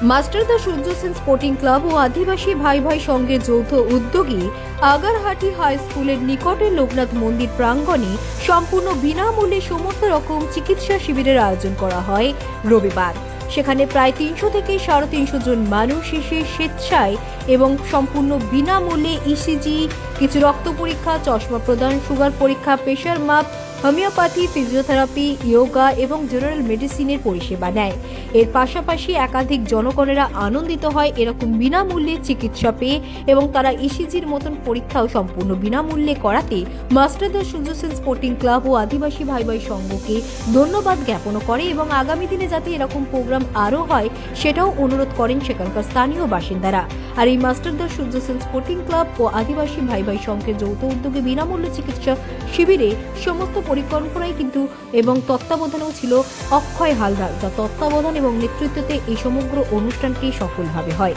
মাস্টারদা Surya Sen sporting club ও আদিবাসী ভাই ভাই সঙ্গের যৌথ উদ্যোগে আগারহাটি হাই স্কুলের নিকটে লোকনাথ মন্দির প্রাঙ্গণে সম্পূর্ণ বিনামূল্যে সমস্ত রকম চিকিৎসা শিবিরের আয়োজন করা হয় রবিবার। সেখানে প্রায় 300 থেকে 350 জন মানুষ এসে স্বেচ্ছায় এবং সম্পূর্ণ বিনামূল্যে ইসিজি, কিছু রক্ত পরীক্ষা, চশমা প্রদান, সুগার পরীক্ষা, প্রেশার মাপ, হোমিওপ্যাথি, ফিজিওথেরাপি, ইয়োগা এবং জেনারেল মেডিসিনের পরিষেবা নেয়। এর পাশাপাশি একাধিক জনগণেরা আনন্দিত হয় এরকম বিনামূল্যে চিকিৎসা পেয়ে এবং তারা ইসিজির মতন পরীক্ষাও সম্পূর্ণ বিনামূল্যে করাতে মাস্টারদা সূর্য সেন স্পোর্টিং ক্লাব ও আদিবাসী ভাই ভাই সংঘকে ধন্যবাদ জ্ঞাপন করে এবং আগামী দিনে যাতে এরকম প্রোগ্রাম আরও হয় সেটাও অনুরোধ করেন সেখানকার স্থানীয় বাসিন্দারা। আর এই মাস্টারদা সূর্য সেন স্পোর্টিং ক্লাব ও আদিবাসী ভাই ভাই সংঘের যৌথ উদ্যোগে বিনামূল্য চিকিৎসা শিবিরে সমস্ত পরিকল্পনাই কিন্তু এবং তত্ত্বাবধানেও ছিল অক্ষয় হালদার, যা তত্ত্বাবধান এবং নেতৃত্বে এই সমগ্র অনুষ্ঠানটি সফলভাবে হয়।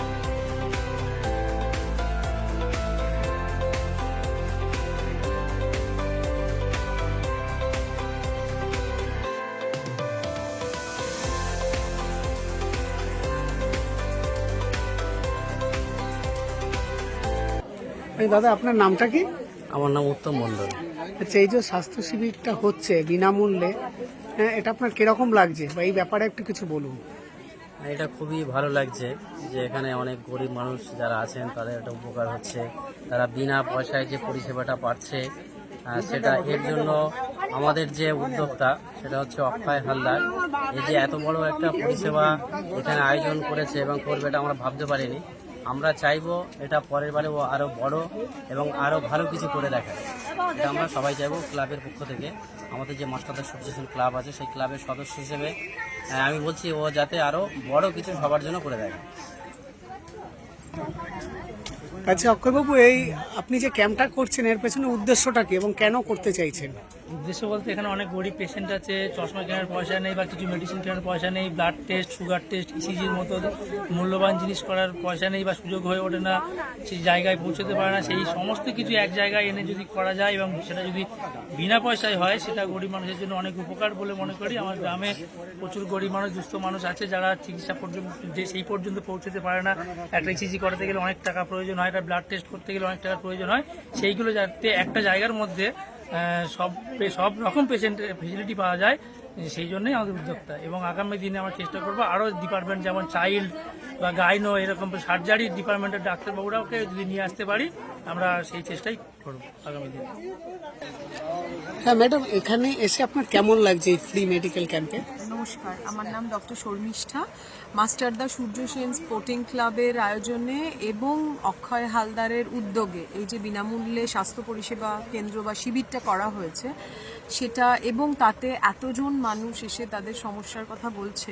দাদা, আপনার নামটা কি? আমার নাম উত্তম মণ্ডল। আচ্ছা, এই যে স্বাস্থ্য শিবিরটা হচ্ছে বিনামূল্যে, এটা আপনার কিরকম লাগছে বা এই ব্যাপারে একটু কিছু বলুন। এটা খুবই ভালো লাগছে যে এখানে অনেক গরিব মানুষ যারা আছেন তাদের একটা উপকার হচ্ছে, তারা বিনা পয়সায় যে পরিষেবাটা পাচ্ছে সেটা এর জন্য আমাদের যে উদ্যোক্তা সেটা হচ্ছে অক্ষয় হালদার। এই যে এত বড় একটা পরিষেবা এখানে আয়োজন করেছে এবং করবে এটা আমরা ভাবতে পারিনি। আমরা চাইবো এটা পরের বারে ও আরও বড় এবং আরও ভালো কিছু করে দেখায়, এটা আমরা সবাই চাইবো। ক্লাবের পক্ষ থেকে আমাদের যে মাস্টারদা সূর্য সেন ক্লাব আছে সেই ক্লাবের সদস্য হিসেবে আমি বলছি ও যাতে আরও বড় কিছু সবার জন্য করে দেয়। আচ্ছা অক্ষয়বাবু, এই আপনি যে ক্যাম্পটা করছেন এর পেছনে উদ্দেশ্যটা কি এবং কেন করতে চাইছেন? উদ্দেশ্য বলতে এখানে অনেক গরিব পেশেন্ট আছে, চশমা কেনার পয়সা নেই বা কিছু মেডিসিন কেনার পয়সা নেই, ব্লাড টেস্ট, সুগার টেস্ট, ইসিজির মতো মূল্যবান জিনিস করার পয়সা নেই বা সুযোগ হয়ে ওঠে না, সেই জায়গায় পৌঁছতে পারে না। সেই সমস্ত কিছু এক জায়গায় এনে যদি করা যায় এবং সেটা যদি বিনা পয়সায় হয় সেটা গরিব মানুষের জন্য অনেক উপকার বলে মনে করি। আমার গ্রামে প্রচুর গরিব মানুষ, দুস্থ মানুষ আছে যারা চিকিৎসা পর্যন্ত সেই পর্যন্ত পৌঁছতে পারে না। একটা ইসিজি করাতে গেলে অনেক টাকা প্রয়োজন হয়, একটা ব্লাড টেস্ট করতে গেলে অনেক টাকার প্রয়োজন হয়। সেইগুলো যাতে একটা জায়গার মধ্যে সব রকম পেশেন্টের ফেসিলিটি পাওয়া যায়, সেই জন্যই আমাদের উদ্যোক্তা। এবং আগামী দিনে আমরা চেষ্টা করবো আরও ডিপার্টমেন্ট যেমন চাইল্ড বা গাইনো এরকম সার্জারি ডিপার্টমেন্টের ডাক্তারবাবুরাওকে যদি নিয়ে আসতে পারি, আমরা সেই চেষ্টাই করবো আগামী দিনে। হ্যাঁ ম্যাডাম, এখানে এসে আপনার কেমন লাগছে এই ফ্রি মেডিকেল ক্যাম্পে? নমস্কার, আমার নাম ডক্টর শর্মিষ্ঠা। মাস্টারদা সূর্য সেন স্পোর্টিং ক্লাবের আয়োজনে এবং অক্ষয় হালদারের উদ্যোগে এই যে বিনামূল্যে স্বাস্থ্য পরিষেবা কেন্দ্র বা শিবিরটা করা হয়েছে সেটা, এবং তাতে এতজন মানুষ এসে তাদের সমস্যার কথা বলছে,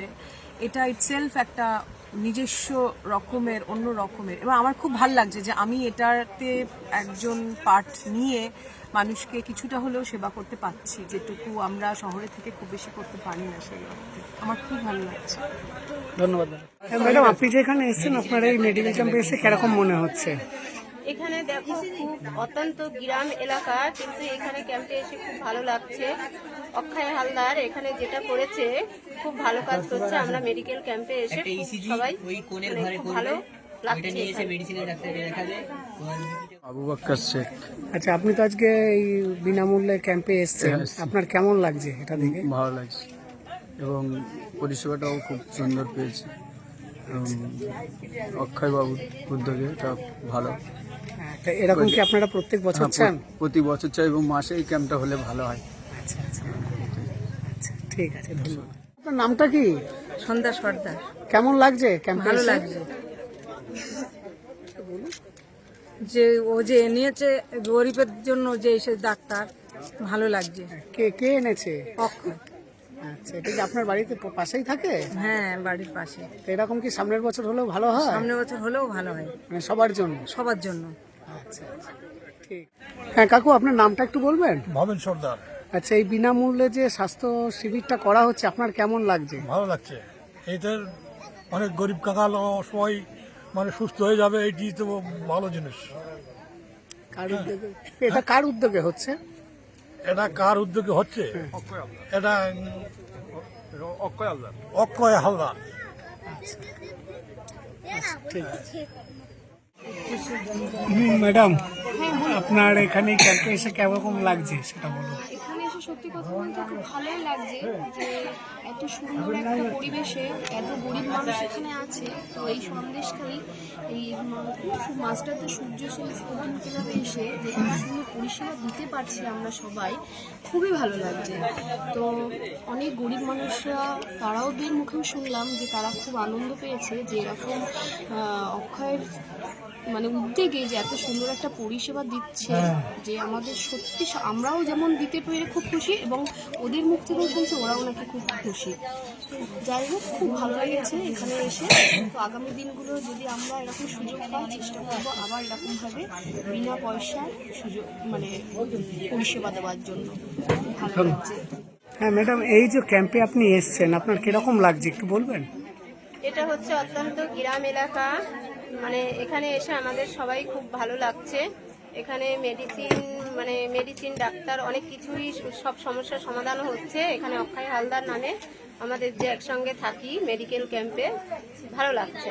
এটা ইটসেলফ একটা নিজস্ব রকমের, অন্য রকমের। এবং আমার খুব ভালো লাগছে যে আমি এটাতে একজন পার্ট নিয়ে মানুষকে কিছুটা হলেও সেবা করতে পারছি, যেটুকু আমরা শহরে থেকে খুব বেশি করতে পারি না। সেই অর্থে আমার খুব ভালো লাগছে। ধন্যবাদ ম্যাডাম। আপনি যে এখানে এসেছেন, আপনার এই মেডিকেল ক্যাম্পে এসে কিরকম মনে হচ্ছে? এখানে দেখো খুব অত্যন্ত গ্রাম এলাকা, কিন্তু এখানে ক্যাম্পে এসে খুব ভালো লাগছে। অক্ষয় হালদার এখানে যেটা করেছে খুব ভালো কাজ করছে। আমরা মেডিকেল ক্যাম্পে এসে সবাই খুব ভালো লাগছে। আবু বকর শেখ। আচ্ছা, আপনি তো আজকে এই বিনামূল্যে ক্যাম্পে এসেছেন, আপনার কেমন লাগছে এটা দেখে? ভালো লাগছে এবং পরিষেবাটাও খুব সুন্দর পেয়েছি। অক্ষয় বাবুর উদ্যোগে এটা ভালো। এরকম কি আপনারা প্রত্যেক বছর চান? প্রতি বছর চাই এবং মাসে এই ক্যাম্পটা হলে ভালো হয়। আচ্ছা আচ্ছা আচ্ছা, ঠিক আছে, ধন্যবাদ। আপনার নামটা কি? সন্ধ্যা সর্দার। কেমন লাগছে ক্যাম্পে? ভালো লাগছে যে ও যে এনেছে গরিবের জন্য, যে এসে ডাক্তার, ভালো লাগছে। কে এনেছে? অক্ষয়। আচ্ছা, এটা কি আপনার বাড়িতে পাশেই থাকে? হ্যাঁ, বাড়ির পাশে। তো এরকম কি সামনের বছর হলেও ভালো হয়? সামনের বছর হলেও ভালো হয়, মানে সবার জন্য? সবার জন্য। আচ্ছা আচ্ছা, ঠিক। হ্যাঁ কাকু, আপনার নামটা একটু বলবেন? ভবেন সর্দার। আচ্ছা, এই বিনামূল্যে যে স্বাস্থ্য শিবিরটা করা হচ্ছে আপনার কেমন লাগছে? ভালো লাগছে। এদের অনেক গরিব কাঙাল সবাই মানে সুস্থ হয়ে যাবে, এইটি তো ভালো জিনিস। কার উদ্যোগে এটা? কার উদ্যোগে হচ্ছে এটা? কার উদ্যোগে হচ্ছে এটা? অক্ষয় হালদার। আছে, ঠিক আছে। ম্যাডাম, আপনার এখানে ক্যাম্পে এসে কেমন লাগছে সেটা বলুন। এখানে এসে সত্যি কথা বলতে খুব ভালোই লাগছে যে এত সুন্দর একটা পরিবেশে এত গরিব মানুষ এখানে আছে। তো এই সন্দেশখালী এই মাস্টারদা সূর্য সেন স্পোর্টিং ক্লাবে এসে যে এত সুন্দর পরিষেবা দিতে পারছি আমরা সবাই, খুবই ভালো লাগছে। তো অনেক গরিব মানুষরা তারাওদের মুখেও শুনলাম যে তারা খুব আনন্দ পেয়েছে যে এরকম অক্ষয়ের মানে উদ্যোগে যে এত সুন্দর একটা পরিষেবা দিচ্ছে, যে আমাদের সত্যি আমরাও যেমন দিতে পেরে খুব খুশি এবং ওদের মুখ থেকেও শুনছে ওরাও নাকি খুব খুশি। যাই হোক, খুব ভালো লেগেছে এখানে এসে। তো আগামী দিনগুলো যদি আমরা এরকম সুযোগ পাই, চেষ্টা করবো আবার এরকমভাবে বিনা পয়সায় সুযোগ মানে পরিষেবা দেওয়ার জন্য। ভালো লাগছে। হ্যাঁ ম্যাডাম, এই যে ক্যাম্পে আপনি এসছেন, আপনার কিরকম লাগছে একটু বলবেন? এটা হচ্ছে অত্যন্ত গ্রাম এলাকা, মানে এখানে এসে আমাদের সবাই খুব ভালো লাগছে। এখানে মেডিসিন ডাক্তার অনেক কিছুই সব সমস্যার সমাধানও হচ্ছে। এখানে অক্ষয় হালদার নামে আমাদের যে একসঙ্গে থাকি মেডিকেল ক্যাম্পে, ভালো লাগছে।